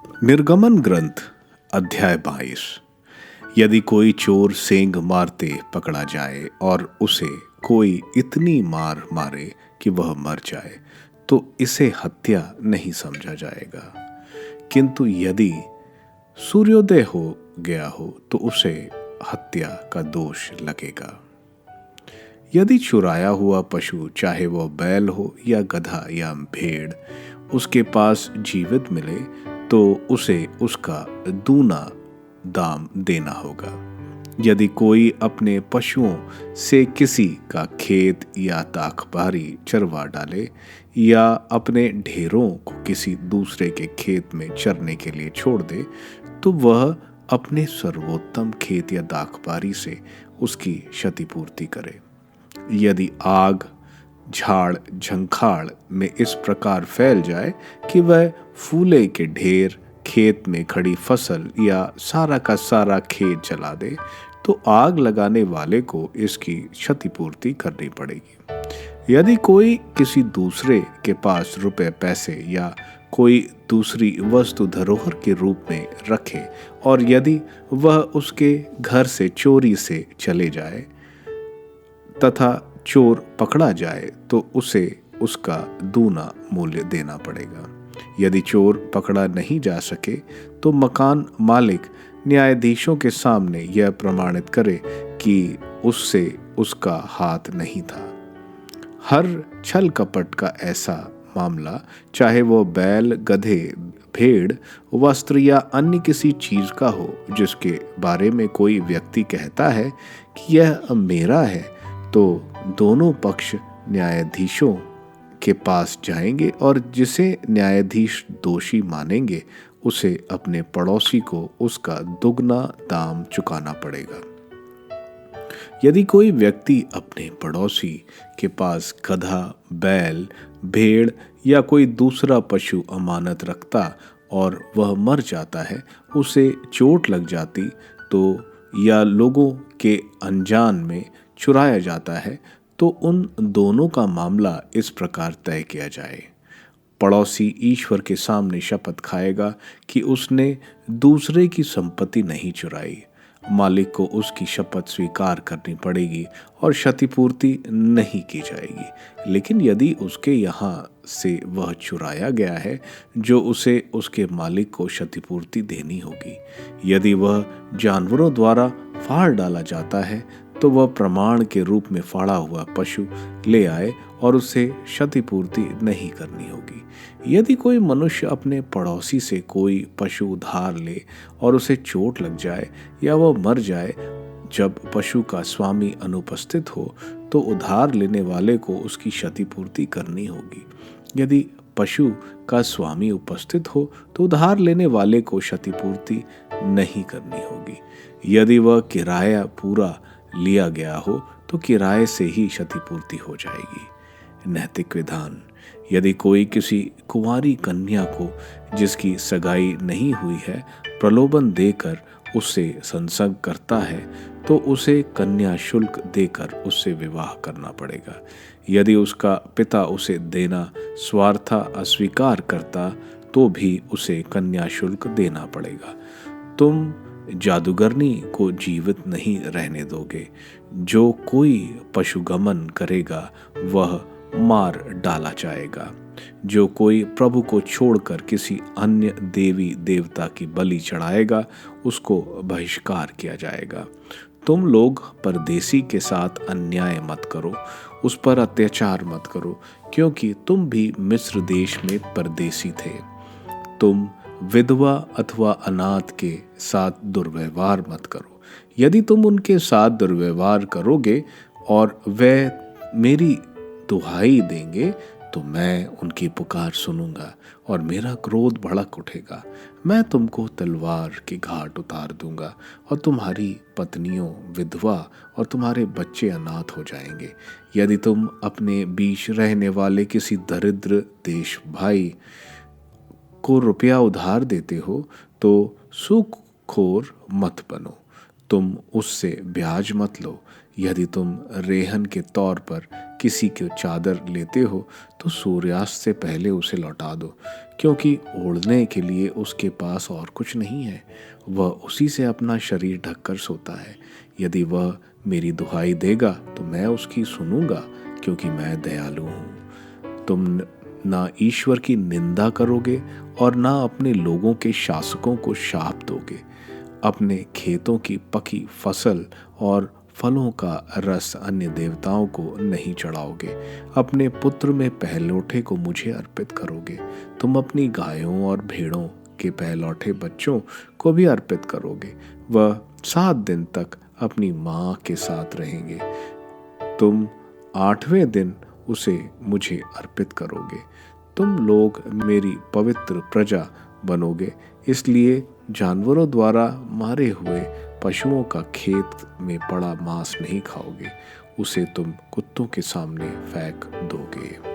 निर्गमन ग्रंथ अध्याय 22। यदि कोई चोर सेंध मारते पकड़ा जाए और उसे कोई इतनी मार मारे कि वह मर जाए तो इसे हत्या नहीं समझा जाएगा, किंतु यदि सूर्योदय हो गया हो तो उसे हत्या का दोष लगेगा। यदि चुराया हुआ पशु, चाहे वह बैल हो या गधा या भेड़, उसके पास जीवित मिले तो उसे उसका दूना दाम देना होगा। यदि कोई अपने पशुओं से किसी का खेत या ताकबारी चरवा डाले या अपने ढेरों को किसी दूसरे के खेत में चरने के लिए छोड़ दे, तो वह अपने सर्वोत्तम खेत या दाखबारी से उसकी क्षतिपूर्ति करे। यदि आग झाड़ झंखाड़ में इस प्रकार फैल जाए कि वह फूले के ढेर, खेत में खड़ी फसल या सारा का सारा खेत जला दे, तो आग लगाने वाले को इसकी क्षतिपूर्ति करनी पड़ेगी। यदि कोई किसी दूसरे के पास रुपए पैसे या कोई दूसरी वस्तु धरोहर के रूप में रखे और यदि वह उसके घर से चोरी से चले जाए तथा चोर पकड़ा जाए तो उसे उसका दूना मूल्य देना पड़ेगा। यदि चोर पकड़ा नहीं जा सके तो मकान मालिक न्यायाधीशों के सामने यह प्रमाणित करे कि उससे उसका हाथ नहीं था। हर छल कपट का ऐसा मामला, चाहे वो बैल, गधे, भेड़, वस्त्र या अन्य किसी चीज का हो, जिसके बारे में कोई व्यक्ति कहता है कि यह मेरा है, तो दोनों पक्ष न्यायाधीशों के पास जाएंगे और जिसे न्यायाधीश दोषी मानेंगे उसे अपने पड़ोसी को उसका दुगना दाम चुकाना पड़ेगा। यदि कोई व्यक्ति अपने पड़ोसी के पास गधा, बैल, भेड़ या कोई दूसरा पशु अमानत रखता और वह मर जाता है, उसे चोट लग जाती तो या लोगों के अनजान में चुराया जाता है, तो उन दोनों का मामला इस प्रकार तय किया जाए। पड़ोसी ईश्वर के सामने शपथ खाएगा कि उसने दूसरे की संपत्ति नहीं चुराई। मालिक को उसकी शपथ स्वीकार करनी पड़ेगी और क्षतिपूर्ति नहीं की जाएगी। लेकिन यदि उसके यहाँ से वह चुराया गया है, जो उसे उसके मालिक को क्षतिपूर्ति देनी होगी। यदि वह जानवरों द्वारा फाड़ डाला जाता है तो वह प्रमाण के रूप में फाड़ा हुआ पशु ले आए और उसे क्षतिपूर्ति नहीं करनी होगी। यदि कोई मनुष्य अपने पड़ोसी से कोई पशु उधार ले और उसे चोट लग जाए या वह मर जाए जब पशु का स्वामी अनुपस्थित हो, तो उधार लेने वाले को उसकी क्षतिपूर्ति करनी होगी। यदि पशु का स्वामी उपस्थित हो तो उधार लेने वाले को क्षतिपूर्ति नहीं करनी होगी। यदि वह किराया पूरा लिया गया हो तो किराए से ही क्षतिपूर्ति हो जाएगी। नैतिक विधान: यदि कोई किसी कुंवारी कन्या को, जिसकी सगाई नहीं हुई है, प्रलोभन देकर उससे संसर्ग करता है, तो उसे कन्या शुल्क देकर उससे विवाह करना पड़ेगा। यदि उसका पिता उसे देना स्वार्था अस्वीकार करता तो भी उसे कन्या शुल्क देना पड़ेगा। तुम जादूगरनी को जीवित नहीं रहने दोगे। जो कोई पशुगमन करेगा वह मार डाला जाएगा। जो कोई प्रभु को छोड़कर किसी अन्य देवी देवता की बलि चढ़ाएगा उसको बहिष्कार किया जाएगा। तुम लोग परदेसी के साथ अन्याय मत करो, उस पर अत्याचार मत करो, क्योंकि तुम भी मिस्र देश में परदेसी थे। तुम विधवा अथवा अनाथ के साथ दुर्व्यवहार मत करो। यदि तुम उनके साथ दुर्व्यवहार करोगे और वे मेरी दुहाई देंगे तो मैं उनकी पुकार सुनूंगा और मेरा क्रोध भड़क उठेगा। मैं तुमको तलवार के घाट उतार दूंगा और तुम्हारी पत्नियों विधवा और तुम्हारे बच्चे अनाथ हो जाएंगे। यदि तुम अपने बीच रहने वाले किसी दरिद्र देश भाई को रुपया उधार देते हो तो सूखखोर मत बनो। तुम उससे ब्याज मत लो। यदि तुम रेहन के तौर पर किसी की चादर लेते हो तो सूर्यास्त से पहले उसे लौटा दो, क्योंकि ओढ़ने के लिए उसके पास और कुछ नहीं है। वह उसी से अपना शरीर ढककर सोता है। यदि वह मेरी दुहाई देगा तो मैं उसकी सुनूंगा, क्योंकि मैं दयालु हूँ। तुम ना ईश्वर की निंदा करोगे और ना अपने लोगों के शासकों को शाप दोगे। अपने खेतों की पकी फसल और फलों का रस अन्य देवताओं को नहीं चढ़ाओगे। अपने पुत्र में पहलौठे को मुझे अर्पित करोगे। तुम अपनी गायों और भेड़ों के पहलौठे बच्चों को भी अर्पित करोगे। वह 7 दिन तक अपनी माँ के साथ रहेंगे। तुम 8वें दिन उसे मुझे अर्पित करोगे। तुम लोग मेरी पवित्र प्रजा बनोगे, इसलिए जानवरों द्वारा मारे हुए पशुओं का खेत में पड़ा मांस नहीं खाओगे। उसे तुम कुत्तों के सामने फेंक दोगे।